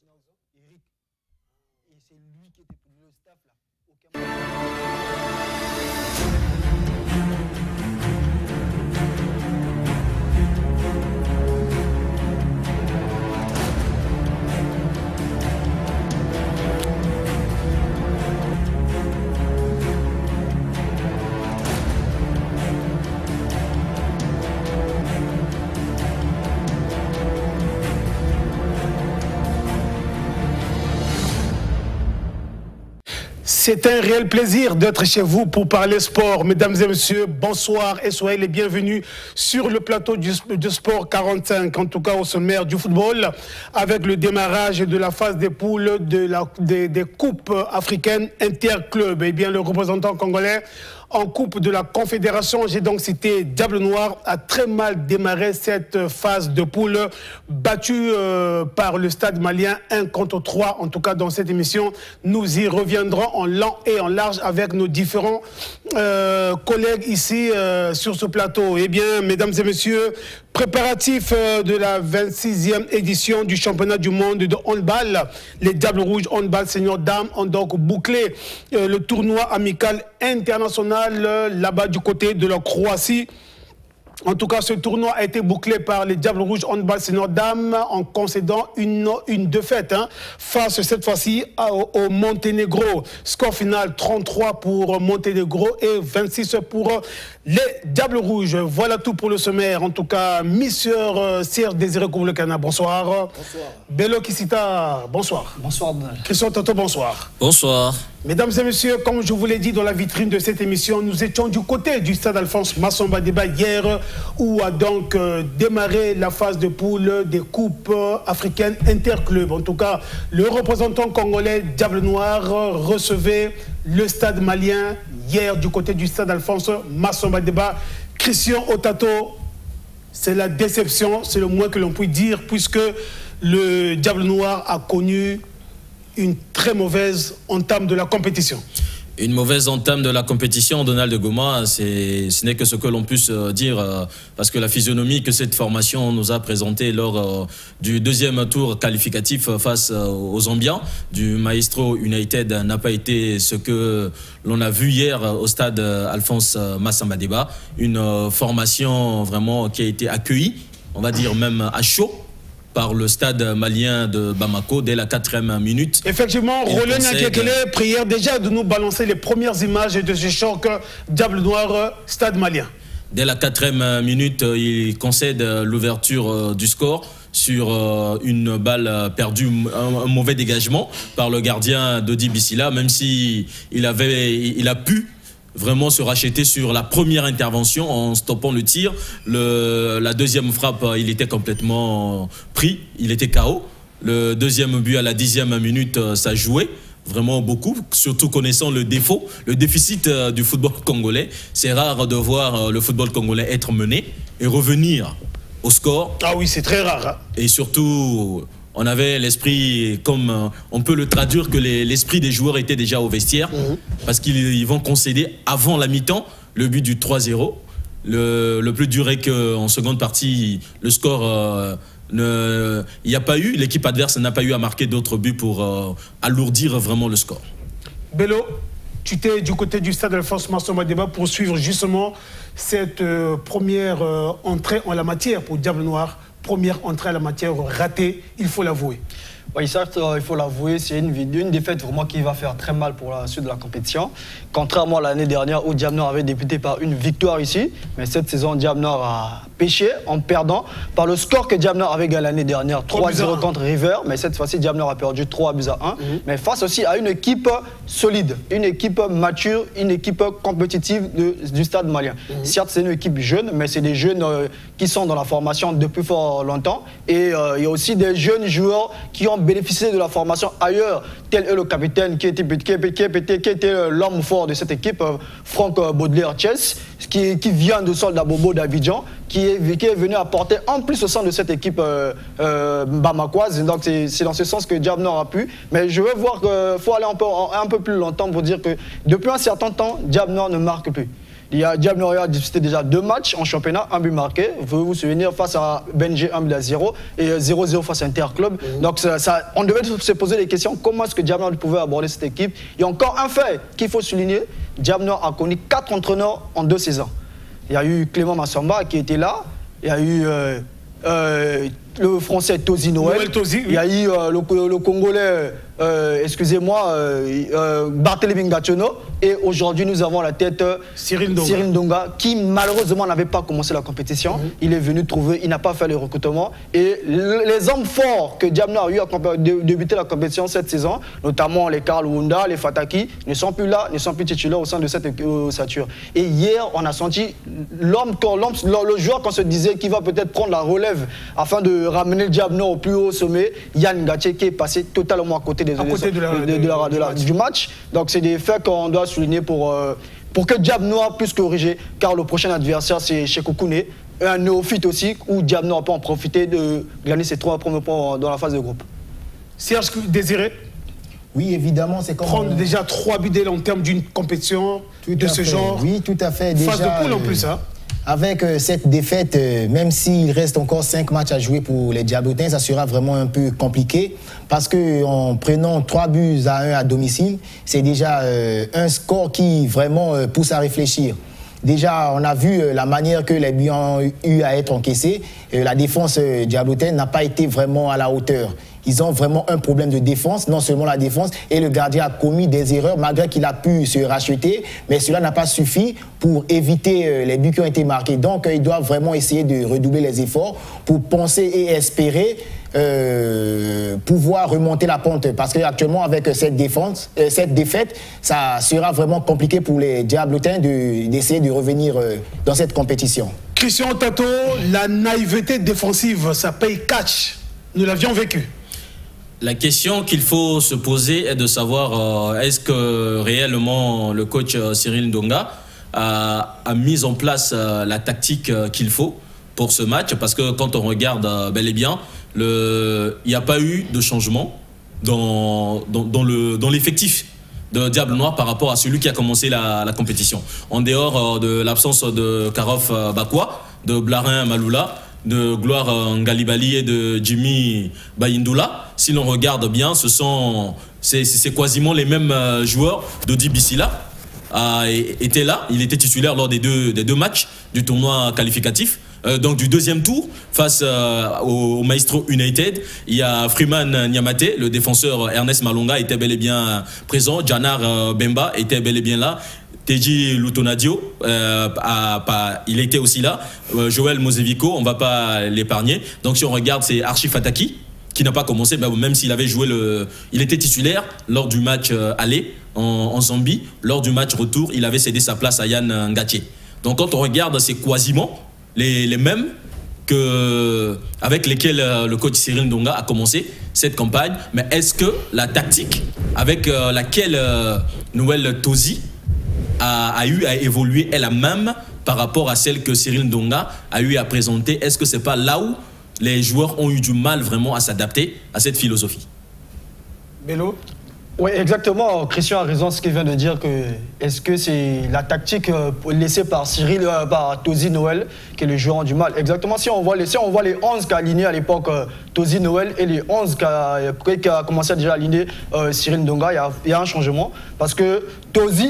Eric. Et c'est lui qui était pour le staff là. C'est un réel plaisir d'être chez vous pour parler sport. Mesdames et messieurs, bonsoir et soyez les bienvenus sur le plateau du Sport 45, en tout cas au sommaire du football, avec le démarrage de la phase des poules des coupes africaines interclubs. Eh bien, le représentant congolais en coupe de la Confédération, j'ai donc cité Diable Noir, a très mal démarré cette phase de poule, battue par le Stade Malien 1-3. En tout cas, dans cette émission, nous y reviendrons en long et en large avec nos différents collègues ici sur ce plateau. Eh bien, mesdames et messieurs, préparatif de la 26e édition du championnat du monde de handball. Les Diables Rouges Handball Senior Dames ont donc bouclé le tournoi amical international là-bas du côté de la Croatie. En tout cas, ce tournoi a été bouclé par les Diables Rouges Handball Senior Dames en concédant une défaite face cette fois-ci au Monténégro. Score final 33 pour Monténégro et 26 pour les Diables Rouges. Voilà tout pour le sommaire. En tout cas, Monsieur Serge Désiré Kouboulekana, bonsoir. Bonsoir. Bello Kissita, bonsoir. Bonsoir, Donald. Christian Toto, bonsoir. Bonsoir. Mesdames et messieurs, comme je vous l'ai dit dans la vitrine de cette émission, nous étions du côté du stade Alphonse Massamba Débat hier, où a donc démarré la phase de poule des coupes africaines interclubs. En tout cas, le représentant congolais Diable Noir recevait le stade malien hier du côté du stade Alphonse Massamba Débat. Christian Otato, c'est la déception, c'est le moins que l'on puisse dire, puisque le Diable Noir a connu une très mauvaise entame de la compétition. Une mauvaise entame de la compétition, Donald de Goma, ce n'est que ce que l'on puisse dire, parce que la physionomie que cette formation nous a présentée lors du deuxième tour qualificatif face aux Zambiens du Maestro United n'a pas été ce que l'on a vu hier au stade Alphonse Massamba Débat. Une formation vraiment qui a été accueillie, on va dire même à chaud, par le stade malien de Bamako dès la 4e minute. Effectivement, Roland Nkekele prière déjà de nous balancer les premières images de ce choc Diable Noir stade malien. Dès la 4e minute, il concède l'ouverture du score sur une balle perdue, un mauvais dégagement par le gardien Dodi Bissila, même si il a pu vraiment se racheter sur la première intervention en stoppant le tir. La deuxième frappe, il était complètement pris, il était KO. Le deuxième but à la 10e minute, ça jouait vraiment beaucoup, surtout connaissant le déficit du football congolais. C'est rare de voir le football congolais être mené et revenir au score. Ah oui, c'est très rare. Et surtout, on avait l'esprit, comme on peut le traduire, que l'esprit des joueurs était déjà au vestiaire, parce qu'ils vont concéder avant la mi-temps le but du 3-0. Le plus dur est qu'en seconde partie, le score, il n'y a pas eu, l'équipe adverse n'a pas eu à marquer d'autres buts pour alourdir vraiment le score. Bello, tu étais du côté du stade Alphonse Massamba Débat pour suivre justement cette première entrée en la matière pour Diable Noir. Première entrée à la matière ratée, il faut l'avouer. Oui, certes, il faut l'avouer, c'est une défaite vraiment qui va faire très mal pour la suite de la compétition. Contrairement à l'année dernière où Diable Noir avait débuté par une victoire ici, mais cette saison, Diable Noir a pêché en perdant par le score que Diable Noir avait gagné l'année dernière, 3-0 contre River, mais cette fois-ci, Diable Noir a perdu 3-1. Mais face aussi à une équipe solide, une équipe mature, une équipe compétitive du stade malien. Certes, c'est une équipe jeune, mais c'est des jeunes qui sont dans la formation depuis fort longtemps. Et il y a aussi des jeunes joueurs qui ont bénéficié de la formation ailleurs, tel est le capitaine qui était l'homme fort de cette équipe, Franck Baudelaire-Chess, qui vient de Soldat Bobo d'Abidjan, qui est venu apporter en plus au sein de cette équipe bamakoise. Donc c'est dans ce sens que Diable Noir a pu. Mais je veux voir qu'il faut aller un peu plus longtemps pour dire que depuis un certain temps, Diable Noir ne marque plus. Diable a disputé déjà 2 matchs en championnat, 1 but marqué. Vous pouvez vous souvenir face à Benji 1-0 et 0-0 face à Interclub. Donc on devait se poser des questions. Comment est-ce que Diable pouvait aborder cette équipe? Il y a encore un fait qu'il faut souligner. Diable a connu 4 entraîneurs en 2 saisons. Il y a eu Clément Massamba qui était là. Il y a eu le français Tozi Noël. Il y a eu le Congolais, excusez-moi, Barthélémy Ngacheno. Et aujourd'hui, nous avons à la tête Cyril Ndonga, qui malheureusement n'avait pas commencé la compétition. Il est venu trouver, il n'a pas fait le recrutement. Et les hommes forts que Diable a eu à débuter la compétition cette saison, notamment les Karl Wunda, les Fataki, ne sont plus là, ne sont plus titulaires au sein de cette ossature. Et hier, on a senti le joueur qu'on se disait qui va peut-être prendre la relève afin de ramener le Diable au plus haut sommet, Yann Ngatié, qui est passé totalement à côté du match. Donc c'est des faits qu'on doit souligner pour que Diable Noir puisse corriger, car le prochain adversaire c'est Cheikh Koukoune, un néophyte aussi, où Diable Noir peut en profiter de gagner ses 3 premiers points dans la phase de groupe. Serge Désiré? Oui, évidemment, c'est comme... Prendre déjà 3 buts en termes d'une compétition de ce genre. Oui, tout à fait. Déjà, phase de poule en plus, hein. Avec cette défaite, même s'il reste encore 5 matchs à jouer pour les Diablotins, ça sera vraiment un peu compliqué parce qu'en prenant 3 buts à 1 à domicile, c'est déjà un score qui vraiment pousse à réfléchir. Déjà, on a vu la manière que les buts ont eu à être encaissés. La défense diablotaine n'a pas été vraiment à la hauteur. Ils ont vraiment un problème de défense, non seulement la défense, et le gardien a commis des erreurs malgré qu'il a pu se racheter, mais cela n'a pas suffi pour éviter les buts qui ont été marqués. Donc, ils doivent vraiment essayer de redoubler les efforts pour penser et espérer pouvoir remonter la pente. Parce qu'actuellement, avec cette défaite, ça sera vraiment compliqué pour les Diablotins d'essayer de revenir dans cette compétition. Christian Tato, la naïveté défensive, ça paye catch. Nous l'avions vécu. La question qu'il faut se poser est de savoir est-ce que réellement le coach Cyril Ndonga a mis en place la tactique qu'il faut pour ce match, parce que quand on regarde bel et bien, il n'y a pas eu de changement dans l'effectif de Diable Noir par rapport à celui qui a commencé la compétition. En dehors de l'absence de Karof Bakwa, de Blarin Maloula, de Gloire Ngalibali et de Jimmy Bayindoula, si l'on regarde bien, c'est quasiment les mêmes joueurs. Dodi Bissila était là, il était titulaire lors des deux matchs du tournoi qualificatif. Donc du deuxième tour, face au Maestro United, il y a Freeman Niamate, le défenseur Ernest Malonga était bel et bien présent, Janar Bemba était bel et bien là, Teji Lutonadio, il était aussi là, Joël Mosevico, on ne va pas l'épargner. Donc si on regarde, c'est Archie Fataki, qui n'a pas commencé, même s'il avait joué il était titulaire lors du match aller en Zambie. Lors du match retour, il avait cédé sa place à Yann Ngatié. Donc quand on regarde, c'est quasiment les mêmes avec lesquels le coach Cyril Ndonga a commencé cette campagne. Mais est-ce que la tactique avec laquelle Noël Tozi a eu à évoluer est la même par rapport à celle que Cyril Ndonga a eu à présenter? Est-ce que ce n'est pas là où les joueurs ont eu du mal vraiment à s'adapter à cette philosophie? Bello? Oui, exactement. Christian a raison ce qu'il vient de dire. Est-ce que c'est la tactique laissée par par Tozi Noël que les joueurs ont du mal? Exactement. Si on voit les 11 qu'a aligné à l'époque Tozi Noël et les 11 qu'a commencé à déjà aligner Cyril Ndonga, il y a un changement. Parce que Tozi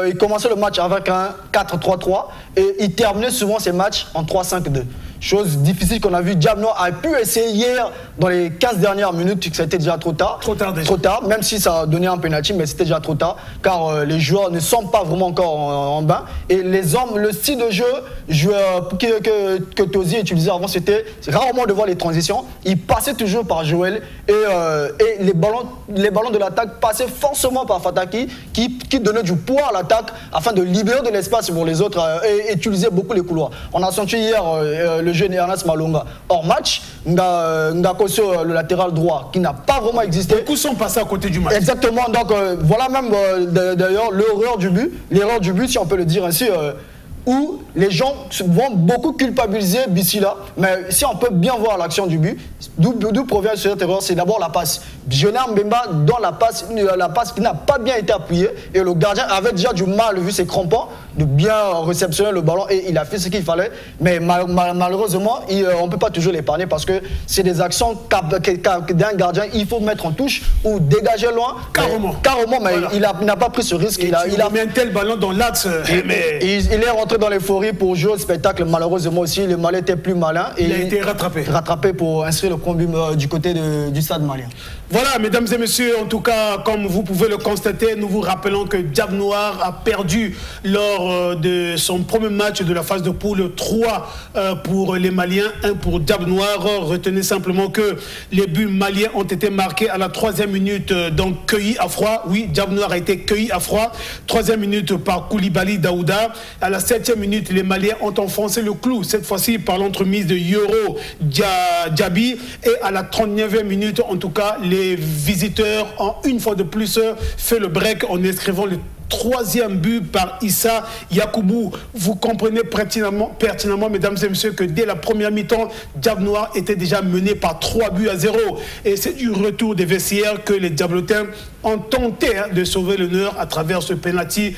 il commençait le match avec un 4-3-3 et il terminait souvent ses matchs en 3-5-2. Chose difficile qu'on a vu. Diable Noir a pu essayer hier dans les 15 dernières minutes, que c'était déjà trop tard. Trop tard déjà. Trop tard, même si ça a donné un penalty, mais c'était déjà trop tard, car les joueurs ne sont pas vraiment encore en bain. Et les hommes, le style de jeu que Tozi utilisait avant, c'était rarement de voir les transitions. Il passait toujours par Joël et les ballons de l'attaque passaient forcément par Fataki, qui donnait du poids à l'attaque afin de libérer de l'espace pour les autres et utiliser beaucoup les couloirs. On a senti hier le jeune Ernest Malonga hors match, Ngakoso, le latéral droit, qui n'a pas vraiment existé. Beaucoup sont passés à côté du match. Exactement, donc voilà même d'ailleurs l'erreur du but, si on peut le dire ainsi, où les gens vont beaucoup culpabiliser Bissila, mais si on peut bien voir l'action du but, d'où provient cette erreur, c'est d'abord la passe. Jonar Mbemba dans la passe qui n'a pas bien été appuyée, et le gardien avait déjà du mal, vu ses crampons, bien réceptionner le ballon et il a fait ce qu'il fallait. Mais malheureusement, on ne peut pas toujours l'épargner parce que c'est des actions d'un gardien, il faut mettre en touche ou dégager loin. Carrément. Mais voilà. Il n'a pas pris ce risque. Il a mis un tel ballon dans l'axe. Il est rentré dans l'euphorie pour jouer au spectacle. Malheureusement aussi, le Malais était plus malin. Et il a été rattrapé. Rattrapé pour inscrire le combi du côté du stade malien. Voilà, mesdames et messieurs, en tout cas, comme vous pouvez le constater, nous vous rappelons que Diable Noir a perdu lors de son premier match de la phase de poule 3 pour les Maliens, 1 pour Diable Noir. Retenez simplement que les buts maliens ont été marqués à la 3e minute, donc cueillis à froid. Oui, Diable Noir a été cueilli à froid. 3e minute par Koulibaly Daouda. À la 7e minute, les Maliens ont enfoncé le clou, cette fois-ci par l'entremise de Yoro Diaby. Et à la 39e minute, en tout cas, les visiteurs ont une fois de plus fait le break en inscrivant le 3e but par Issa Yakoubou. Vous comprenez pertinemment, mesdames et messieurs, que dès la première mi-temps, Diable Noir était déjà mené par 3-0. Et c'est du retour des vestiaires que les Diablotins ont tenté de sauver l'honneur à travers ce penalty.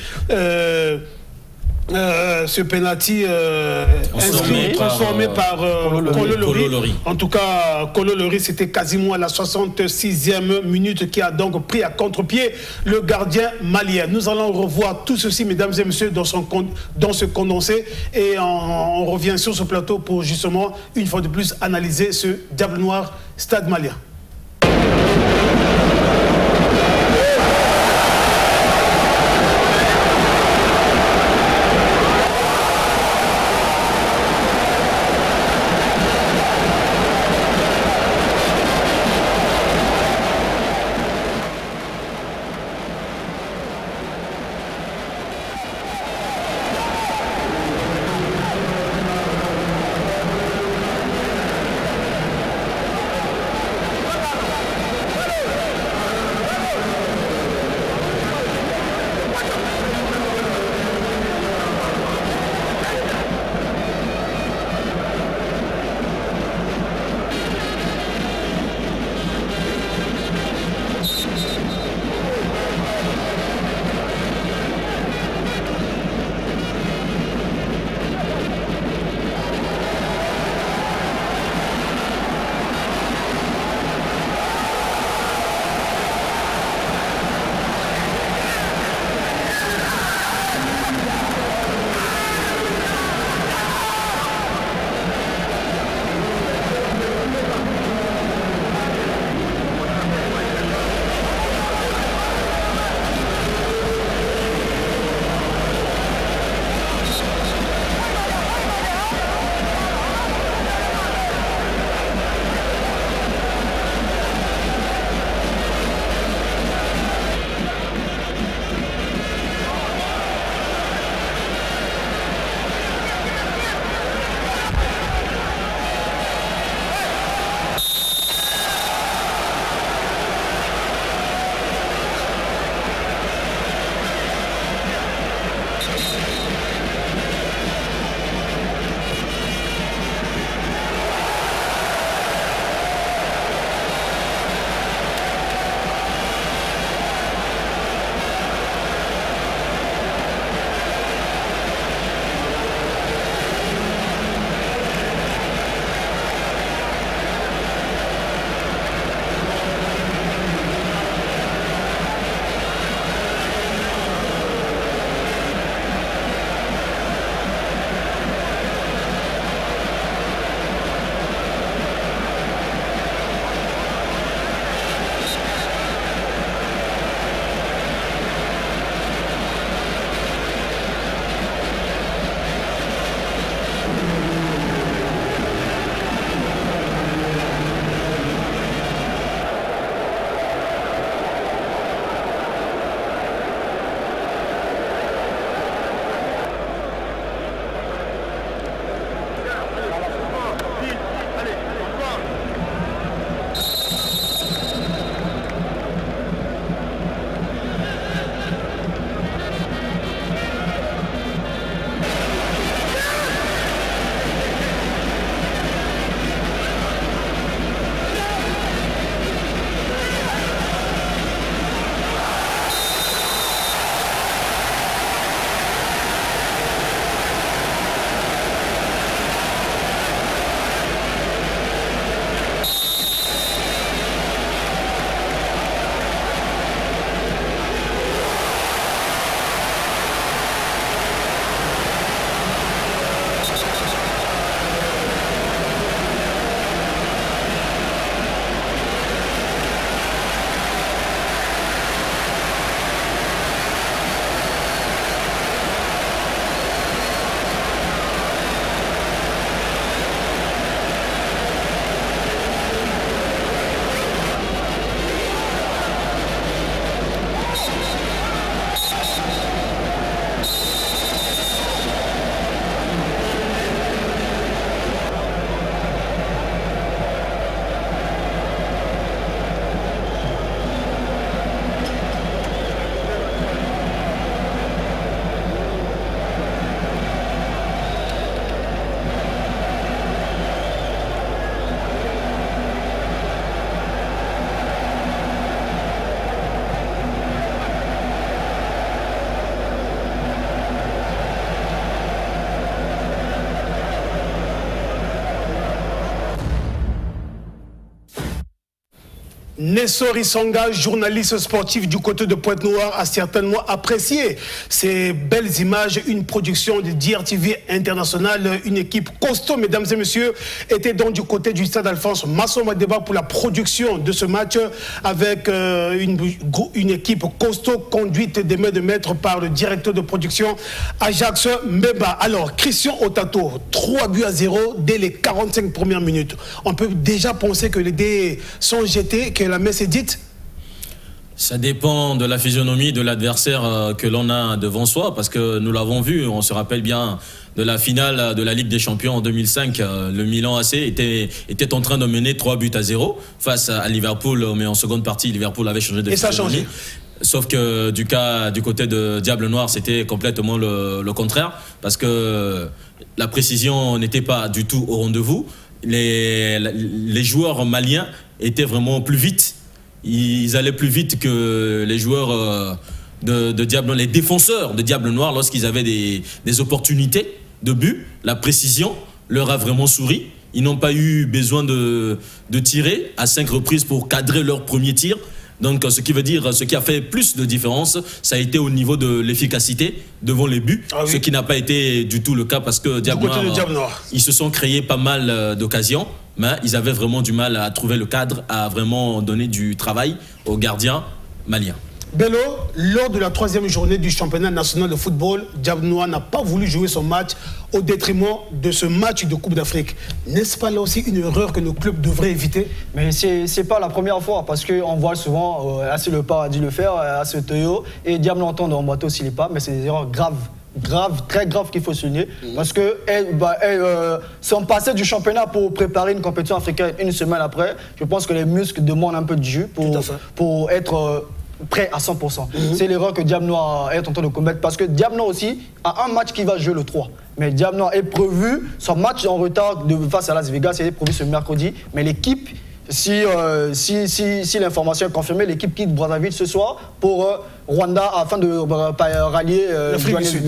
Transformé par Kolo Lori. En tout cas, Kolo Lori, c'était quasiment à la 66e minute qui a donc pris à contre-pied le gardien malien. Nous allons revoir tout ceci, mesdames et messieurs, dans ce condensé. Et on revient sur ce plateau pour justement, une fois de plus, analyser ce Diable Noir Stade malien. Nessor Isanga, journaliste sportif du côté de Pointe-Noire, a certainement apprécié ces belles images. Une production de DRTV International, une équipe costaud, mesdames et messieurs, était donc du côté du stade Alphonse Masson-Madeba pour la production de ce match avec une équipe costaud conduite des mains de maître par le directeur de production Ajax Mbemba. Alors, Christian Otato, 3-0 dès les 45 premières minutes. On peut déjà penser que les dés sont jetés, que la messe est dite? Ça dépend de la physionomie de l'adversaire que l'on a devant soi, parce que nous l'avons vu, on se rappelle bien de la finale de la Ligue des Champions en 2005. Le Milan AC était en train de mener 3-0 face à Liverpool, mais en seconde partie, Liverpool avait changé de physionomie. Et ça a changé. Sauf que du côté de Diable Noir, c'était complètement le contraire, parce que la précision n'était pas du tout au rendez-vous. Les joueurs maliens étaient vraiment plus vite. Ils allaient plus vite que les joueurs de Diable Noir, les défenseurs de Diable Noir, lorsqu'ils avaient des opportunités de but. La précision leur a vraiment souri. Ils n'ont pas eu besoin de tirer à 5 reprises pour cadrer leur premier tir. Donc, ce qui veut dire, ce qui a fait plus de différence, ça a été au niveau de l'efficacité devant les buts, ce qui n'a pas été du tout le cas parce que Diable Noir, ils se sont créés pas mal d'occasions, mais ils avaient vraiment du mal à trouver le cadre, à vraiment donner du travail aux gardiens maliens. Bello, lors de la 3e journée du championnat national de football, Diable Noir n'a pas voulu jouer son match au détriment de ce match de Coupe d'Afrique. N'est-ce pas là aussi une erreur que nos clubs devraient éviter? Mais c'est pas la première fois, parce qu'on voit souvent, Assez Le Pas a dû le faire, Assez Toyo, et Diable l'entend dans Moito s'il n'est pas, mais c'est des erreurs graves, très graves qu'il faut souligner, parce que sont passés du championnat pour préparer une compétition africaine une semaine après. Je pense que les muscles demandent un peu de jus pour être prêt à 100%. C'est l'erreur que Diable Noir est en train de commettre, parce que Diable Noir aussi a un match qui va jouer le 3. Mais Diable Noir est prévu, son match en retard face à Las Vegas, c'est prévu ce mercredi, mais l'équipe, si l'information est confirmée, l'équipe quitte Brazzaville ce soir pour Rwanda afin de rallier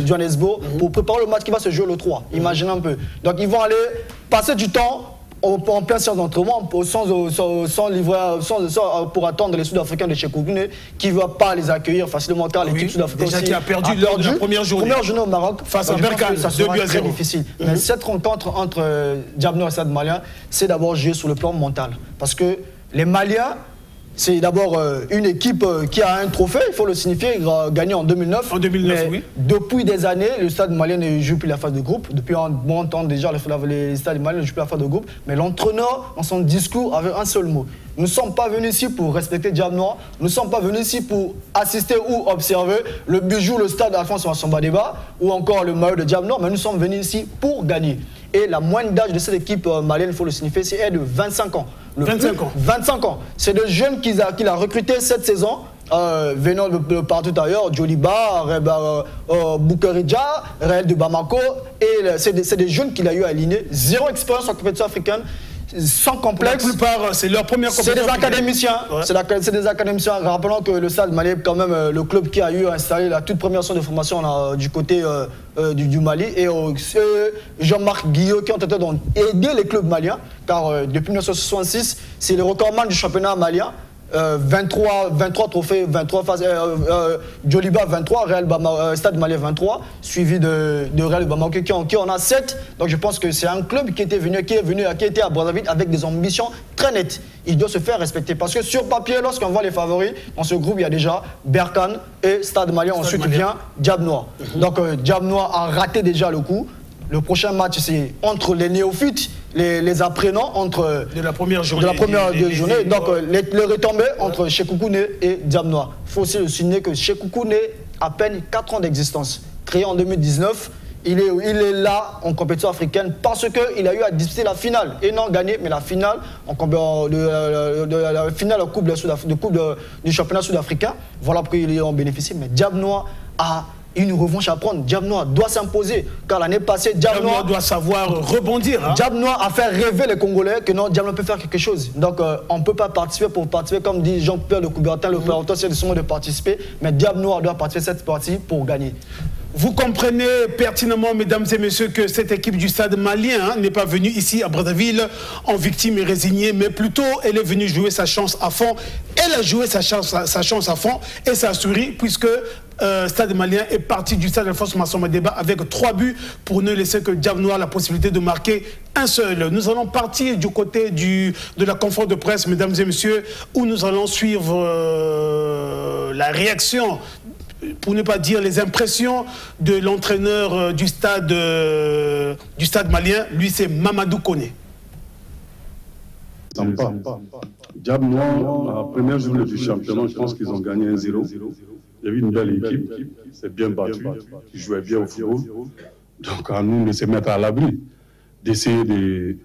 Johannesburg pour préparer le match qui va se jouer le 3. Imaginez un peu. Donc ils vont aller passer du temps en plein séance d'entraînement pour attendre les Sud-Africains de Chekoukune qui ne va pas les accueillir facilement, car l'équipe sud-africaine qui a perdu lors de la première journée au Maroc face à Berkane, ça sera très difficile. Mais cette rencontre entre Diable Noir et Stade Malien, c'est d'abord jouer sur le plan mental, parce que les Maliens, c'est d'abord une équipe qui a un trophée, il faut le signifier, gagné en 2009. En 2009, oui. Depuis des années, le Stade Malien ne joue plus la phase de groupe. Depuis un bon temps déjà, le Stade Malien ne joue plus la phase de groupe. Mais l'entraîneur, dans son discours, avait un seul mot. Nous ne sommes pas venus ici pour respecter Diable Noir. Nous ne sommes pas venus ici pour assister ou observer le bijou, le stade Alphonse Masson-Madeba ou encore le maillot de Diable Noir. Mais nous sommes venus ici pour gagner. Et la moyenne d'âge de cette équipe malienne, il faut le signifier, c'est de 25 ans. 25 ans. C'est des jeunes qu'il a recrutés cette saison, venant de partout ailleurs, Djoliba, Boukeridja, Réel de Bamako. Et c'est des jeunes qu'il a eu alignés. Zéro expérience en compétition africaine. Sans complexe. La plupart, c'est leur première compétition. C'est des académiciens. Ouais. C'est des académiciens. Rappelons que le Stade Malien est quand même le club qui a eu installé la toute première zone de formation du côté du Mali. Et Jean-Marc Guillot qui ont tenté d'aider les clubs maliens. Car depuis 1966, c'est le recordman du championnat malien. 23 trophées, 23 phases, Djoliba 23, Stade Malien 23, suivi de Réal Bamako qui en a 7. Donc je pense que c'est un club qui était venu, qui était à Brazzaville avec des ambitions très nettes. Il doit se faire respecter parce que sur papier, lorsqu'on voit les favoris, dans ce groupe, il y a déjà Berkane et Stade Malien. Ensuite vient Diable Noir. Donc Diable Noir a raté déjà le coup. Le prochain match, c'est entre les néophytes, les apprenants de la première journée. Donc, les retombées entre Chekoukune et Diable Noir. Il faut aussi le signaler que Chekoukune a à peine 4 ans d'existence. Créé en 2019, il est là en compétition africaine parce qu'il a eu à disputer la finale. Et non gagné, mais la finale du championnat sud-africain. Voilà pourquoi il en bénéficie. Mais Diable Noir a une revanche à prendre. Diable Noir doit s'imposer. Car l'année passée, Diable Noir doit savoir rebondir. Hein? Diable Noir a fait rêver les Congolais que non, Diable Noir peut faire quelque chose. Donc on ne peut pas participer pour participer. Comme dit Jean-Pierre de Coubertin, le président, c'est de participer. Mais Diable Noir doit participer à cette partie pour gagner. Vous comprenez pertinemment, mesdames et messieurs, que cette équipe du Stade malien n'est pas venue ici à Brazzaville en victime et résignée, mais plutôt elle est venue jouer sa chance à fond. Elle a joué sa chance à fond et ça a souri puisque Stade malien est parti du Stade Alphonse Massamba Débat avec 3 buts pour ne laisser que Diable Noir la possibilité de marquer un seul. Nous allons partir du côté de la conférence de presse, mesdames et messieurs, où nous allons suivre la réaction, pour ne pas dire les impressions de l'entraîneur du stade malien. Lui, c'est Mamadou Koné. Sympa. Diable Noir, la première journée du championnat, je pense qu'ils ont gagné 1-0. Il y avait une belle équipe, c'est bien battu, ils jouaient bien au football. Donc à nous de se mettre à l'abri, d'essayer de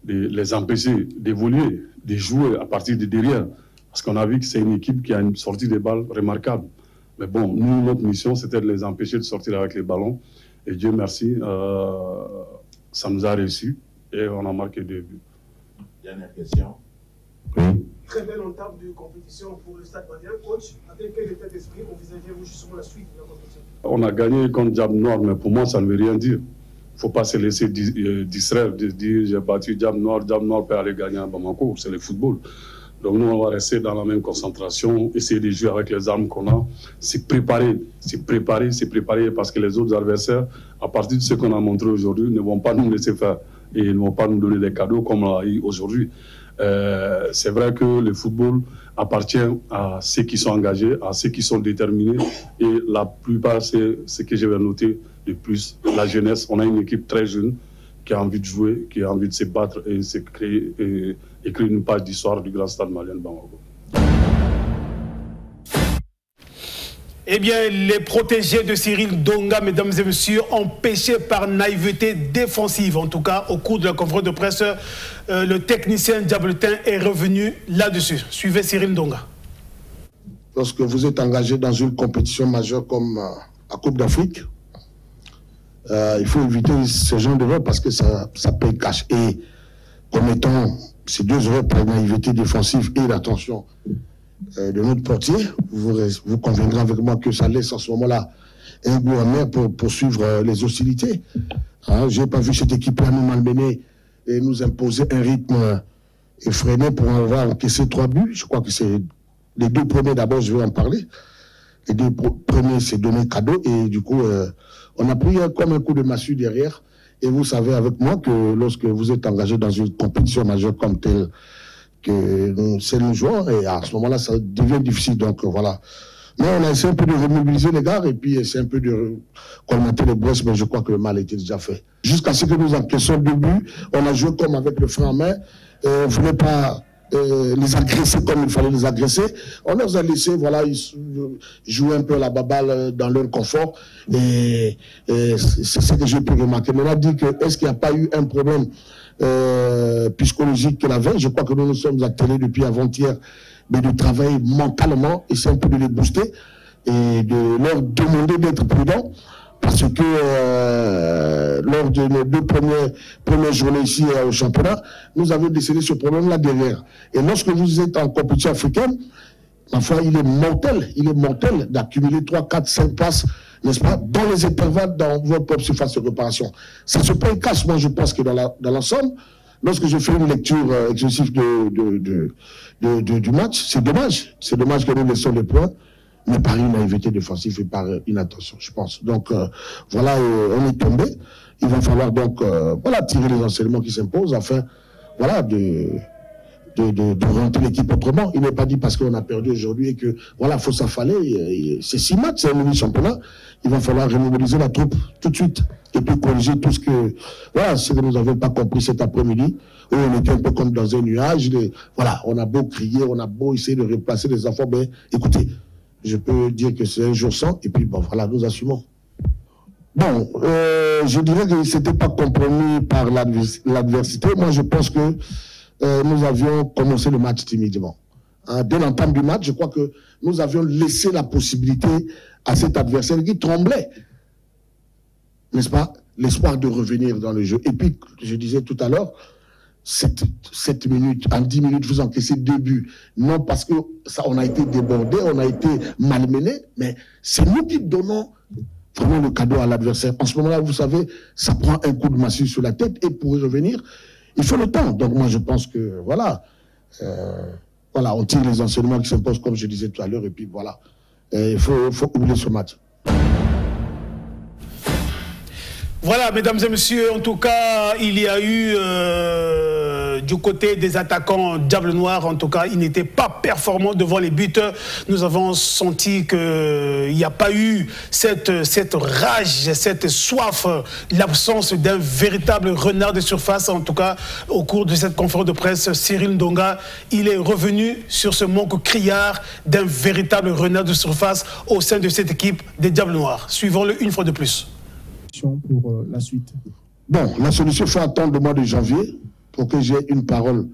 les empêcher d'évoluer, de jouer à partir de derrière. Parce qu'on a vu que c'est une équipe qui a une sortie de balles remarquable. Mais bon, nous, notre mission, c'était de les empêcher de sortir avec les ballons. Et Dieu merci, ça nous a réussi et on a marqué 2 buts. Dernière question. Oui. Très belle entame de compétition pour le Stade malien. Coach, avec quel état d'esprit envisagez-vous justement la suite de la compétition? On a gagné contre Diable Noir, mais pour moi, ça ne veut rien dire. Il ne faut pas se laisser distraire, de dire j'ai battu Diable Noir peut aller gagner à Bamako, c'est le football. Donc nous, on va rester dans la même concentration, essayer de jouer avec les armes qu'on a, se préparer, parce que les autres adversaires, à partir de ce qu'on a montré aujourd'hui, ne vont pas nous laisser faire et ils ne vont pas nous donner des cadeaux comme on l'a eu aujourd'hui. C'est vrai que le football appartient à ceux qui sont engagés, à ceux qui sont déterminés et la plupart, c'est ce que je vais noter de plus, la jeunesse. On a une équipe très jeune qui a envie de jouer, qui a envie de se battre et se créer et écrire une page d'histoire du grand Stade malien de Bamako. Eh bien, les protégés de Cyril Donga, mesdames et messieurs, ont péché par naïveté défensive. En tout cas, au cours de la conférence de presse, le technicien diabletin est revenu là-dessus. Suivez Cyril Donga. Lorsque vous êtes engagé dans une compétition majeure comme la Coupe d'Afrique, il faut éviter ce genre d'erreurs parce que ça paye cash. Et commettant ces 2 erreurs par naïveté défensive et l'attention de notre portier, vous conviendrez avec moi que ça laisse en ce moment-là un goût amer pour poursuivre les hostilités. Hein, je n'ai pas vu cette équipe-là nous malmener et nous imposer un rythme effréné pour avoir encaissé 3 buts. Je crois que c'est les 2 premiers d'abord, je vais en parler. Les 2 premiers, c'est donné cadeau et du coup, on a pris comme un coup de massue derrière. Et vous savez avec moi que lorsque vous êtes engagé dans une compétition majeure comme telle, que c'est nous jouons, et à ce moment-là, ça devient difficile. Donc voilà. Mais on a essayé un peu de remobiliser les gars et puis essayer un peu de colmater les brosses, mais je crois que le mal était déjà fait. Jusqu'à ce que nous encaissions 2 buts, on a joué comme avec le frein en main. On ne voulait pas les agresser comme il fallait les agresser. On les a laissés, voilà, ils jouaient un peu la baballe dans leur confort. Et c'est ce que j'ai pu remarquer. Mais on a dit que est-ce qu'il n'y a pas eu un problème psychologique que la veille? Je crois que nous nous sommes attelés depuis avant-hier, mais de travailler mentalement, essayer un peu de les booster et de leur demander d'être prudents. Parce que lors de nos 2 premières journées ici au championnat, nous avons décelé ce problème-là derrière. Et lorsque vous êtes en compétition africaine, ma foi, il est mortel d'accumuler 3, 4, 5 passes, n'est-ce pas, dans les intervalles dans votre propre surface de réparation. Ça se paye casse, moi je pense que dans l'ensemble, lorsque je fais une lecture excessive du match, c'est dommage. C'est dommage que nous laissons les points, mais par une naïveté défensive et par inattention, je pense. Donc voilà, on est tombé. Il va falloir donc voilà, tirer les enseignements qui s'imposent afin voilà, de rentrer l'équipe autrement. Il n'est pas dit parce qu'on a perdu aujourd'hui et que voilà, faut s'affaler. C'est 6 matchs, c'est un nouveau championnat. Il va falloir remobiliser la troupe tout de suite et puis corriger tout ce que nous n'avons pas compris cet après-midi où on était un peu comme dans un nuage. Voilà, on a beau crier, on a beau essayer de replacer les enfants, mais écoutez, je peux dire que c'est un jour sans, et puis bon, voilà, nous assumons. Bon, je dirais que ce n'était pas compromis par l'adversité. Moi, je pense que nous avions commencé le match timidement. Hein, dès l'entame du match, je crois que nous avions laissé la possibilité à cet adversaire qui tremblait, n'est-ce pas, l'espoir de revenir dans le jeu. Et puis, je disais tout à l'heure, 7 minutes, en 10 minutes, vous encaissez 2 buts. Non parce que ça, on a été débordé, on a été malmené, mais c'est nous qui donnons vraiment le cadeau à l'adversaire. En ce moment-là, vous savez, ça prend un coup de massue sur la tête et pour y revenir, il faut le temps. Donc moi, je pense que, voilà, voilà, on tire les enseignements qui s'imposent, comme je disais tout à l'heure, et puis voilà, il faut oublier ce match. Voilà, mesdames et messieurs, en tout cas, il y a eu du côté des attaquants Diable Noir, en tout cas, ils n'étaient pas performants devant les buts. Nous avons senti qu'il n'y a pas eu cette rage, cette soif, l'absence d'un véritable renard de surface. En tout cas, au cours de cette conférence de presse, Cyril Ndonga, il est revenu sur ce manque criard d'un véritable renard de surface au sein de cette équipe des Diables Noirs. Suivons-le une fois de plus. Pour la suite. Bon, la solution, il faut attendre le mois de janvier pour que j'ai une parole,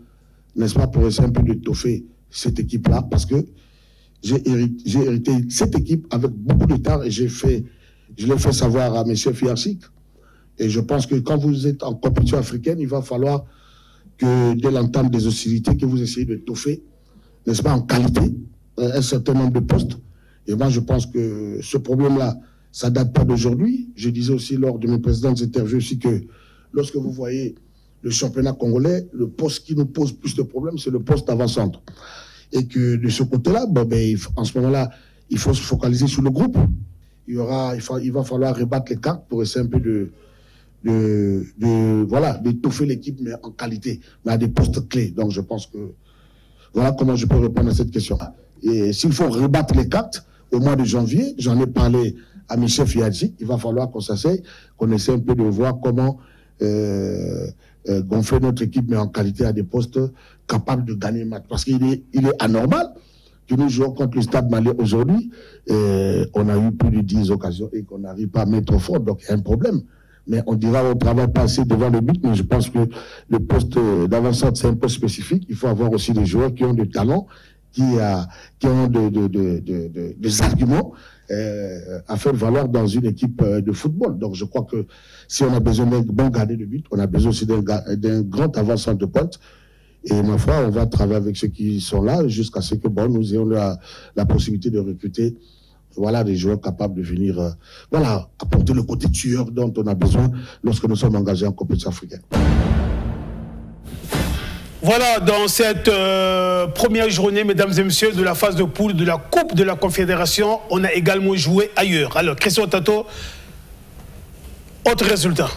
n'est-ce pas, pour essayer un peu d'étoffer cette équipe-là, parce que j'ai hérité cette équipe avec beaucoup de temps et je l'ai fait savoir à M. Fiarsik. Et je pense que quand vous êtes en compétition africaine, il va falloir que dès l'entame des hostilités, que vous essayez d'étoffer, n'est-ce pas, en qualité, un certain nombre de postes. Et moi, je pense que ce problème-là, ça ne date pas d'aujourd'hui. Je disais aussi lors de mes précédentes interviews aussi que lorsque vous voyez le championnat congolais, le poste qui nous pose plus de problèmes, c'est le poste d'avant-centre. Et que de ce côté-là, bon, ben, en ce moment-là, il faut se focaliser sur le groupe. Il va falloir rebattre les cartes pour essayer un peu voilà, d'étoffer l'équipe, mais en qualité, mais à des postes clés. Donc je pense que voilà comment je peux répondre à cette question. Et s'il faut rebattre les cartes, au mois de janvier, j'en ai parlé à Michel Fiadji, il va falloir qu'on s'asseye, qu'on essaie un peu de voir comment gonfler notre équipe, mais en qualité à des postes capables de gagner le match. Parce qu'il est anormal que nous jouons contre le Stade Malien aujourd'hui, on a eu plus de 10 occasions et qu'on n'arrive pas à mettre au fond, donc il y a un problème. Mais on dira on ne travaille pas assez devant le but, mais je pense que le poste d'avant-centre, c'est un poste spécifique. Il faut avoir aussi des joueurs qui ont du talent, qui ont des arguments à faire valoir dans une équipe de football. Donc je crois que si on a besoin d'un bon gardien de but, on a besoin aussi d'un grand avant-centre de pointe. Et ma foi, on va travailler avec ceux qui sont là jusqu'à ce que bon, nous ayons la possibilité de recruter voilà, des joueurs capables de venir voilà, apporter le côté tueur dont on a besoin lorsque nous sommes engagés en compétition africaine. Voilà, dans cette première journée, mesdames et messieurs, de la phase de poule de la Coupe de la Confédération, on a également joué ailleurs. Alors, Christian Tato, autre résultat.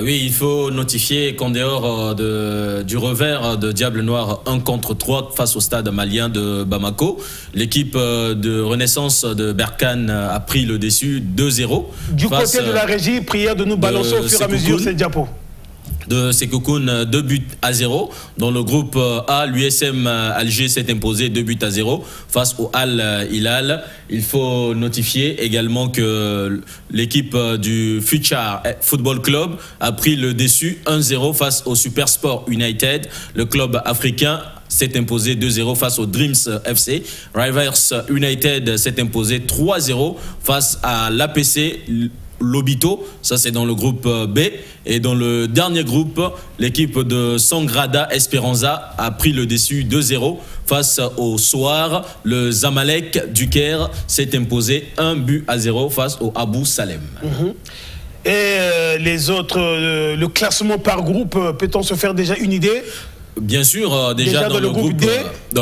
Oui, il faut notifier qu'en dehors du revers de Diable Noir 1 contre 3 face au stade malien de Bamako, l'équipe de Renaissance de Berkane a pris le dessus 2-0. Du côté de la régie, prière de nous balancer au fur et à mesure ces diapos. De Sekoukoun, 2-0. Dans le groupe A, l'USM Alger s'est imposé 2-0 face au Al Hilal. Il faut notifier également que l'équipe du Future Football Club a pris le dessus 1-0 face au Super Sport United. Le club africain s'est imposé 2-0 face au Dreams FC. Rivers United s'est imposé 3-0 face à l'APC Lobito, ça c'est dans le groupe B. Et dans le dernier groupe, l'équipe de Sangrada Esperanza a pris le dessus 2-0 face au Soir. Le Zamalek du Caire s'est imposé 1-0 face au Abu Salem. Et les autres, le classement par groupe, peut-on se faire déjà une idée? Bien sûr, déjà dans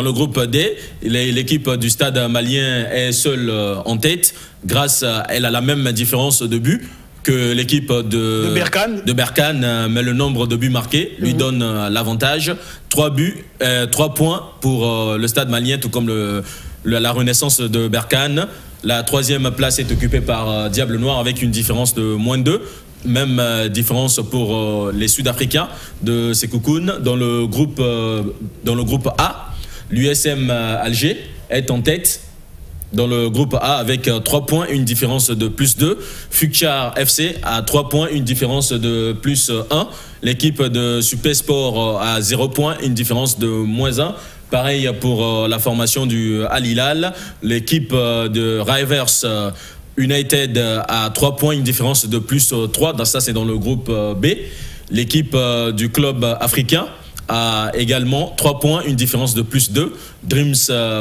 le groupe D, l'équipe du Stade malien est seule en tête. Grâce à elle a la même différence de buts que l'équipe de Berkane, mais le nombre de buts marqués lui donne l'avantage. 3 points pour le Stade malien, tout comme la Renaissance de Berkane. La 3e place est occupée par Diable Noir avec une différence de -2. Même différence pour les Sud-Africains de Sekoukoun. Dans le groupe A, l'USM Alger est en tête dans le groupe A avec 3 points, une différence de +2. Future FC a 3 points, une différence de +1. L'équipe de Supersport a 0 points, une différence de -1. Pareil pour la formation du Al Hilal. L'équipe de Rivers United a 3 points, une différence de +3. Ça, c'est dans le groupe B. L'équipe du club africain a également 3 points, une différence de plus 2. Dreams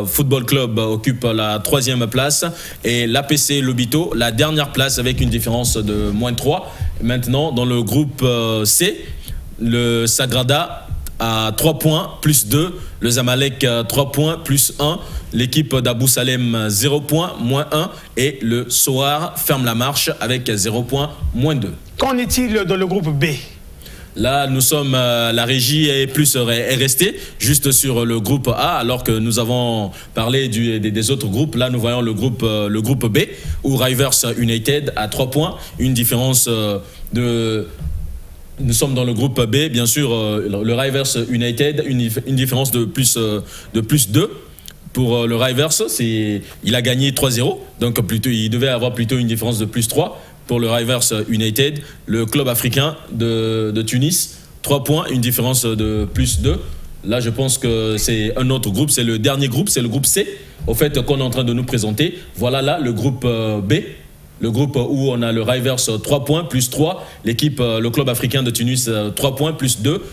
Football Club occupe la 3e place et l'APC Lobito la dernière place avec une différence de moins 3. Maintenant, dans le groupe C, le Sagrada a 3 points plus 2, le Zamalek 3 points plus 1, l'équipe d'Abou Salem 0 points moins 1 et le Sohar ferme la marche avec 0 points moins 2. Qu'en est-il dans le groupe B? Là, nous sommes, la régie est restée juste sur le groupe A, alors que nous avons parlé des autres groupes. Là, nous voyons le groupe B, où Rivers United a 3 points, une différence de... Nous sommes dans le groupe B, bien sûr, le Rivers United, une différence de plus 2. Pour le Rivers, il a gagné 3-0, donc il devait avoir plutôt une différence de plus 3. Pour le Rivers United, le club africain de Tunis, 3 points, une différence de plus 2. Là, je pense que c'est un autre groupe, c'est le dernier groupe, c'est le groupe C, au fait, qu'on est en train de nous présenter. Voilà là, le groupe B, le groupe où on a le Rivers 3 points, plus 3. L'équipe, le club africain de Tunis, 3 points, plus 2.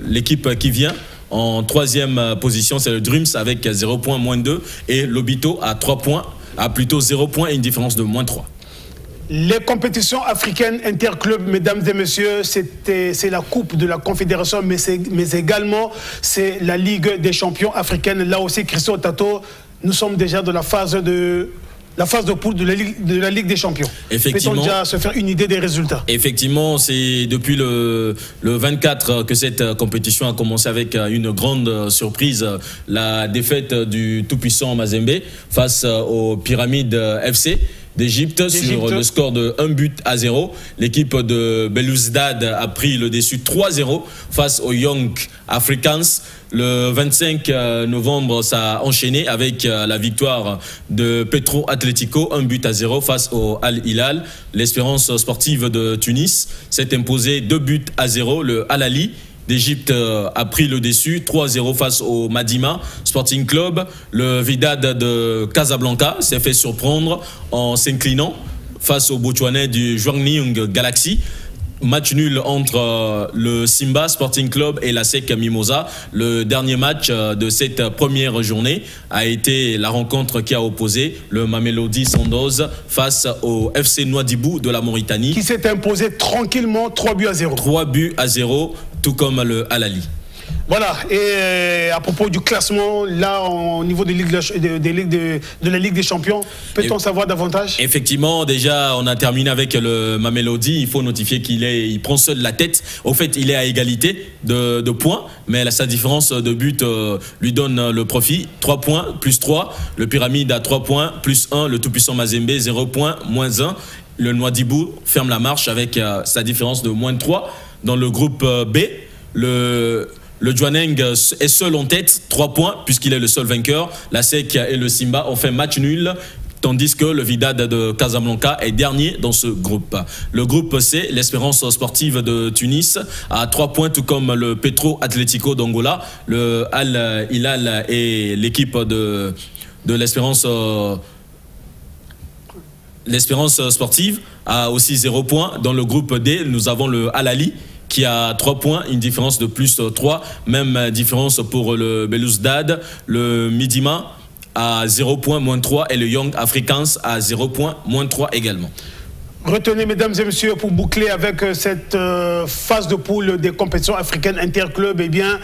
L'équipe qui vient en 3e position, c'est le Dreams avec 0 points, moins 2. Et l'Obito a 3 points, a plutôt 0 points et une différence de moins 3. Les compétitions africaines interclubs, mesdames et messieurs, c'est la Coupe de la Confédération, mais également c'est la Ligue des champions africaine. Là aussi, Christophe Otato, nous sommes déjà dans la phase de poule de la Ligue des champions. Effectivement. Peut-on déjà se faire une idée des résultats? Effectivement, c'est depuis le 24 que cette compétition a commencé avec une grande surprise, la défaite du tout-puissant Mazembe face aux Pyramides FC d'Égypte sur le score de 1-0. L'équipe de Belouizdad a pris le dessus 3-0 face aux Young Africans. Le 25 novembre, ça a enchaîné avec la victoire de Petro Atlético, 1-0 face au Al Hilal. L'Espérance sportive de Tunis s'est imposée 2-0. Le Al Ahly d'Égypte a pris le dessus, 3-0 face au Madima Sporting Club. Le Wydad de Casablanca s'est fait surprendre en s'inclinant face au Botswanais du Jwangnyeom Galaxy. Match nul entre le Simba Sporting Club et la SEC Mimosa. Le dernier match de cette première journée a été la rencontre qui a opposé le Mamelodi Sundowns face au FC Nouadhibou de la Mauritanie. Qui s'est imposé tranquillement 3-0. 3-0, tout comme le Al Ahly. Voilà, et à propos du classement, là, au niveau de la Ligue des champions, peut-on savoir davantage? Effectivement, déjà, on a terminé avec le Mamelodi. Il faut notifier qu'il prend seul la tête. Au fait, il est à égalité de points, mais sa différence de but lui donne le profit. 3 points, plus 3. Le Pyramide a 3 points, plus 1. Le tout-puissant Mazembe, 0 points, moins 1. Le Nouadhibou ferme la marche avec sa différence de moins 3. Dans le groupe B, le Jwaneng est seul en tête, 3 points, puisqu'il est le seul vainqueur. La SEC et le Simba ont fait match nul, tandis que le Wydad de Casablanca est dernier dans ce groupe. Le groupe C, l'Espérance sportive de Tunis, a 3 points, tout comme le Petro Atlético d'Angola. Le Al Hilal et l'équipe de l'Espérance sportive a aussi 0 points. Dans le groupe D, nous avons le Al Ahly qui a 3 points, une différence de plus 3. Même différence pour le Belouizdad. Le Midima à 0 points, moins 3. Et le Young Africans à 0 points, moins 3 également. Retenez, mesdames et messieurs, pour boucler avec cette phase de poule des compétitions africaines interclubs, eh bien,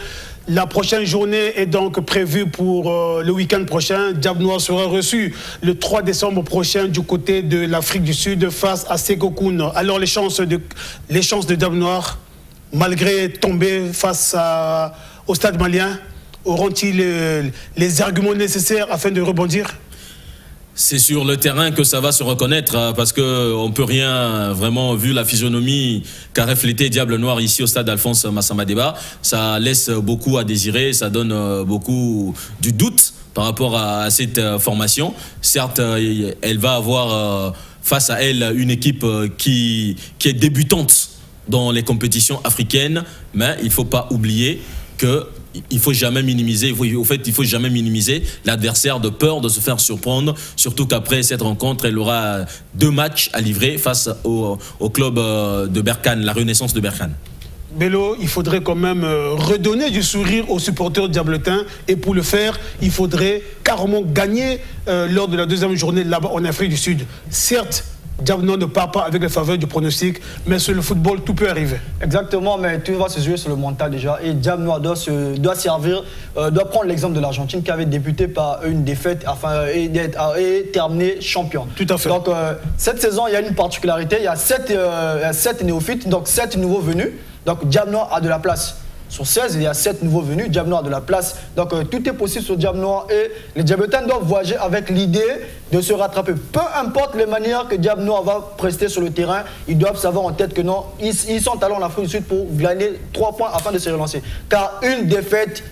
la prochaine journée est donc prévue pour le week-end prochain. Diable Noir sera reçu le 3 décembre prochain du côté de l'Afrique du Sud face à Sekokun. Alors les chances de Diable Noir, malgré tomber face au stade malien, auront-ils les arguments nécessaires afin de rebondir? C'est sur le terrain que ça va se reconnaître parce qu'on ne peut rien vraiment, vu la physionomie qu'a reflété Diable Noir ici au stade Alphonse Massamadeba. Ça laisse beaucoup à désirer, ça donne beaucoup du doute par rapport à cette formation. Certes, elle va avoir face à elle une équipe qui est débutante dans les compétitions africaines, mais il ne faut pas oublier qu'il faut jamais minimiser, il faut jamais minimiser l'adversaire de peur de se faire surprendre, surtout qu'après cette rencontre, elle aura 2 matchs à livrer face au club de Berkane, la Renaissance de Berkane. Bello, il faudrait quand même redonner du sourire aux supporters diabletins. Et pour le faire, il faudrait carrément gagner lors de la deuxième journée là-bas en Afrique du Sud. Certes, Diable Noir ne part pas avec les faveurs du pronostic, mais sur le football, tout peut arriver. Exactement, mais tout va se jouer sur le mental déjà. Et Diable Noir doit prendre l'exemple de l'Argentine qui avait débuté par une défaite et terminé champion. Tout à fait. Donc, cette saison, il y a une particularité. Il y a 7 néophytes, donc 7 nouveaux venus. Donc, Diable Noir a de la place. Sur 16, il y a 7 nouveaux venus, Diable Noir a de la place. Donc tout est possible sur Diable Noir et les Diabletins doivent voyager avec l'idée de se rattraper. Peu importe les manières que Diable Noir va prester sur le terrain, ils doivent savoir en tête que non, ils sont allés en Afrique du Sud pour gagner 3 points afin de se relancer. Car une défaite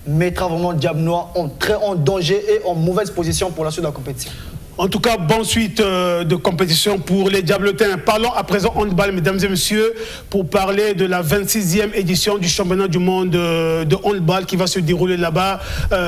mettra vraiment Diable Noir en danger et en mauvaise position pour la suite de la compétition. En tout cas, bonne suite de compétition pour les Diabletins. Parlons à présent handball, mesdames et messieurs, pour parler de la 26e édition du championnat du monde de handball qui va se dérouler là-bas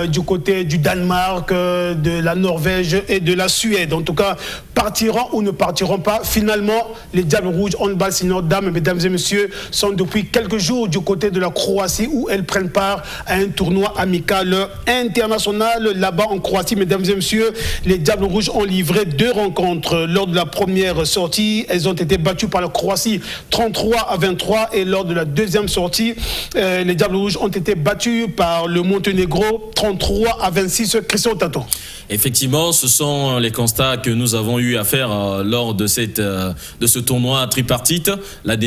du côté du Danemark, de la Norvège et de la Suède. En tout cas, partiront ou ne partiront pas. Finalement, les Diables Rouges handball senior dames, mesdames et messieurs, sont depuis quelques jours du côté de la Croatie où elles prennent part à un tournoi amical international là-bas en Croatie. Mesdames et messieurs, les Diables Rouges ont livré 2 rencontres. Lors de la première sortie, elles ont été battues par la Croatie 33-23 et lors de la deuxième sortie, les Diables Rouges ont été battus par le Monténégro 33-26. Christian Tato. Effectivement, ce sont les constats que nous avons eu à faire lors de ce tournoi tripartite. La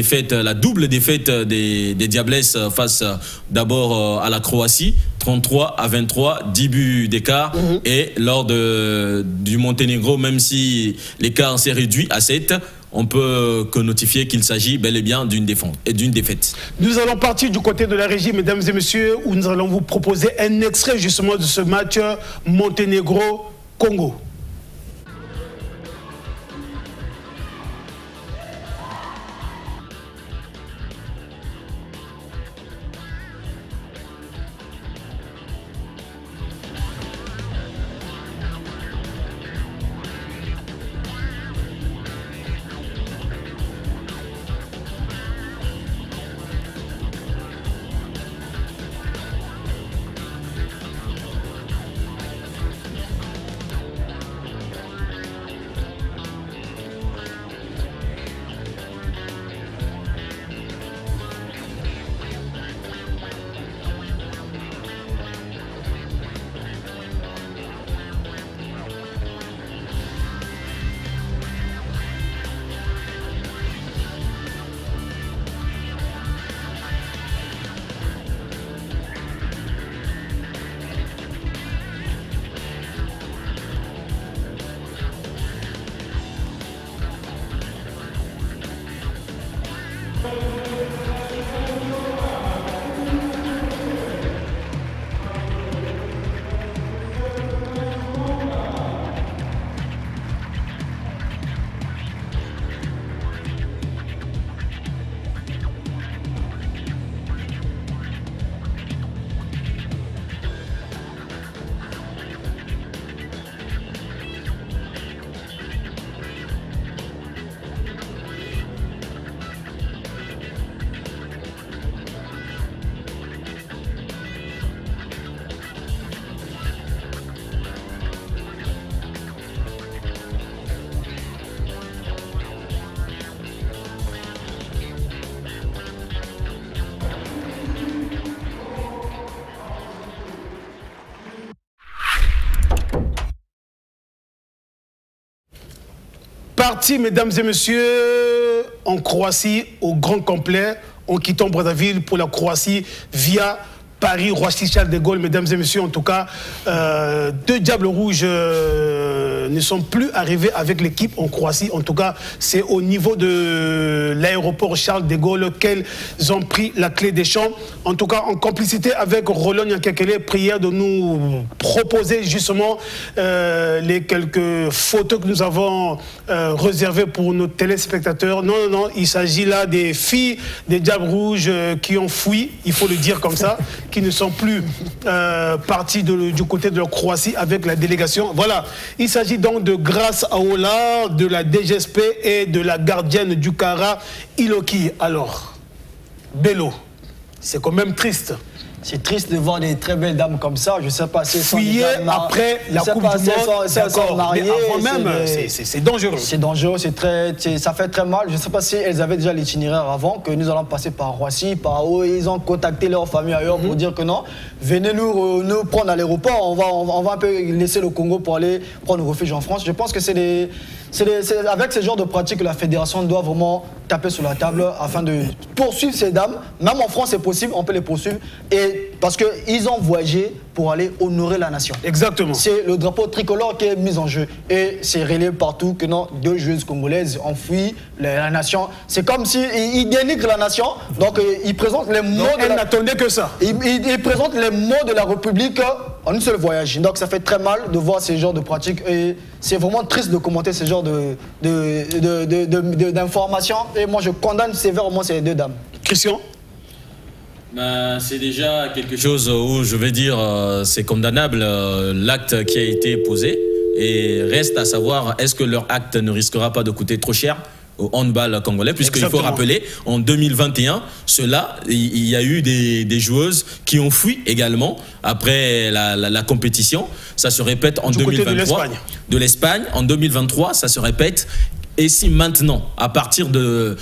double défaite des Diablesses face d'abord à la Croatie, 33-23, 10 buts d'écart. Et lors du Monténégro, même si l'écart s'est réduit à 7, on peut notifier qu'il s'agit bel et bien d'une défaite. Nous allons partir du côté de la régie, mesdames et messieurs, où nous allons vous proposer un extrait justement de ce match Monténégro-Congo. Parti, mesdames et messieurs, en Croatie, au grand complet, en quittant Brazzaville pour la Croatie via Paris, Roissy-Charles de Gaulle, mesdames et messieurs. En tout cas, 2 Diables Rouges ne sont plus arrivés avec l'équipe en Croatie. En tout cas, c'est au niveau de l'aéroport Charles de Gaulle qu'elles ont pris la clé des champs. En tout cas, en complicité avec Roland Yankekele, prière de nous proposer justement les quelques photos que nous avons réservées pour nos téléspectateurs. Non, non, non, il s'agit là des filles des Diables Rouges qui ont fui, il faut le dire comme ça, qui ne sont plus partis du côté de la Croatie avec la délégation. Voilà, il s'agit donc de Grace Aola, de la DGSP et de la gardienne du Kara, Iloki. Alors, Bello, c'est quand même triste. C'est triste de voir des très belles dames comme ça. Je ne sais pas si elles sont après la Coupe du Monde, si elles sont mariées. Mais avant même, c'est dangereux. C'est dangereux, ça fait très mal. Je ne sais pas si elles avaient déjà l'itinéraire avant, que nous allons passer par Roissy, par où ils ont contacté leur famille ailleurs pour dire que non, venez nous prendre à l'aéroport. On va un peu laisser le Congo pour aller prendre refuge en France. Je pense que c'est avec ce genre de pratiques que la fédération doit vraiment taper sur la table afin de poursuivre ces dames. Même en France, c'est possible, on peut les poursuivre. Et parce qu'ils ont voyagé pour aller honorer la nation. Exactement. C'est le drapeau tricolore qui est mis en jeu. Et c'est relayé partout que non, 2 joueuses congolaises ont fui la nation. C'est comme s'ils dénigrent la nation. Donc ils présentent les mots de la... n'attendait que ça. Ils présentent les mots de la République en un seul voyage. Donc ça fait très mal de voir ce genre de pratiques. Et c'est vraiment triste de commenter ce genre d'informations. Et moi je condamne sévèrement ces 2 dames. Christian? C'est déjà quelque chose où je vais dire c'est condamnable l'acte qui a été posé et reste à savoir est-ce que leur acte ne risquera pas de coûter trop cher au handball congolais, puisqu'il faut rappeler en 2021 il y a eu des joueuses qui ont fui également après la compétition. Ça se répète en 2023 de l'Espagne. En 2023 ça se répète. Et si maintenant à partir de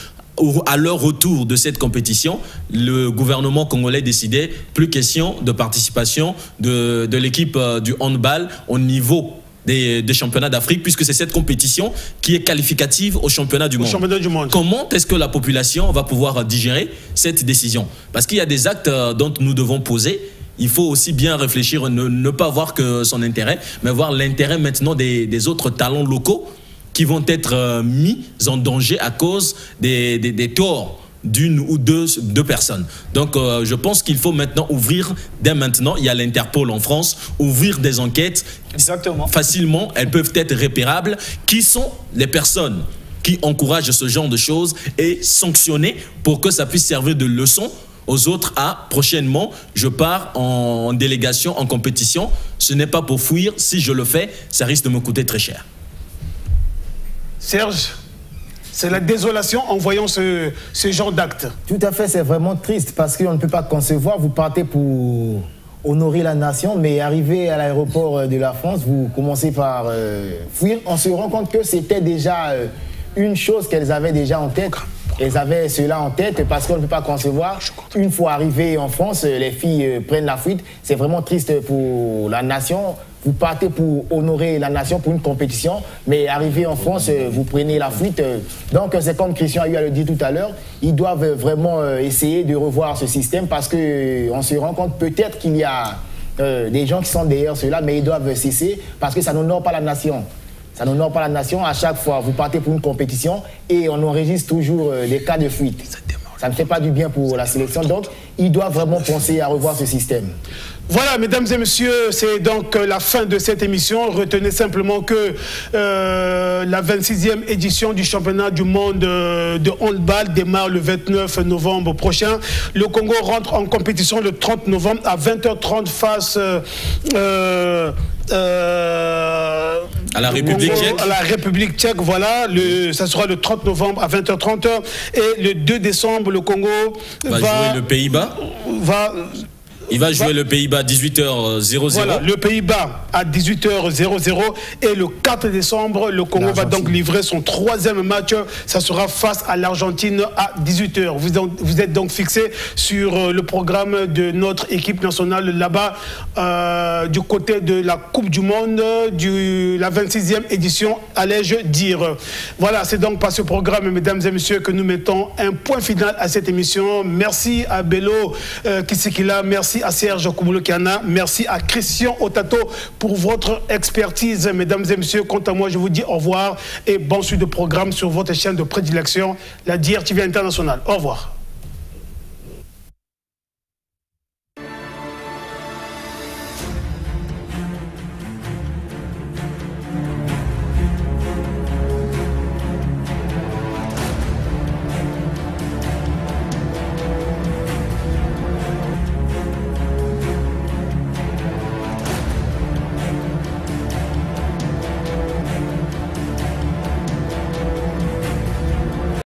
à leur retour de cette compétition, le gouvernement congolais décidait plus question de participation de l'équipe du handball au niveau des championnats d'Afrique, puisque c'est cette compétition qui est qualificative au championnat du monde. Comment est-ce que la population va pouvoir digérer cette décision? Parce qu'il y a des actes dont nous devons poser. Il faut aussi bien réfléchir, ne pas voir que son intérêt, mais voir l'intérêt maintenant des autres talents locaux qui vont être mis en danger à cause des torts d'une ou deux personnes. Donc je pense qu'il faut maintenant ouvrir, dès maintenant, il y a l'Interpol en France, ouvrir des enquêtes. Exactement. Facilement, elles peuvent être repérables. Qui sont les personnes qui encouragent ce genre de choses et sanctionner pour que ça puisse servir de leçon aux autres? Prochainement, je pars en délégation, en compétition. Ce n'est pas pour fuir. Si je le fais, ça risque de me coûter très cher. Serge, c'est la désolation en voyant ce genre d'acte. Tout à fait, c'est vraiment triste parce qu'on ne peut pas concevoir. Vous partez pour honorer la nation, mais arrivé à l'aéroport de la France, vous commencez par fuir. On se rend compte que c'était déjà une chose qu'elles avaient déjà en tête. Elles avaient cela en tête parce qu'on ne peut pas concevoir. Une fois arrivées en France, les filles prennent la fuite. C'est vraiment triste pour la nation. Vous partez pour honorer la nation pour une compétition, mais arrivé en France, vous prenez la fuite. Donc c'est comme Christian a eu à le dire tout à l'heure, ils doivent vraiment essayer de revoir ce système parce qu'on se rend compte peut-être qu'il y a des gens qui sont derrière cela, mais ils doivent cesser parce que ça n'honore pas la nation. Ça n'honore pas la nation. À chaque fois, vous partez pour une compétition et on enregistre toujours des cas de fuite. Ça ne fait pas du bien pour la sélection. Donc, ils doivent vraiment penser à revoir ce système. Voilà, mesdames et messieurs, c'est donc la fin de cette émission. Retenez simplement que la 26e édition du championnat du monde de handball démarre le 29 novembre prochain. Le Congo rentre en compétition le 30 novembre à 20h30 face à la République tchèque. À la République tchèque, voilà. Ça sera le 30 novembre à 20h30. Et le 2 décembre, le Congo va jouer le Pays-Bas. Il va jouer le Pays-Bas à 18h00. Voilà, le Pays-Bas à 18h00. Et le 4 décembre, le Congo va donc livrer son 3e match. Ça sera face à l'Argentine à 18h. Vous êtes donc fixé sur le programme de notre équipe nationale là-bas, du côté de la Coupe du Monde, la 26e édition, allais-je dire. Voilà, c'est donc par ce programme, mesdames et messieurs, que nous mettons un point final à cette émission. Merci à Bello Kisikila, merci à Serge Koumoulokiana, merci à Christian Otato pour votre expertise. Mesdames et messieurs, quant à moi, je vous dis au revoir et bon suite de programme sur votre chaîne de prédilection, la DRTV Internationale. Au revoir.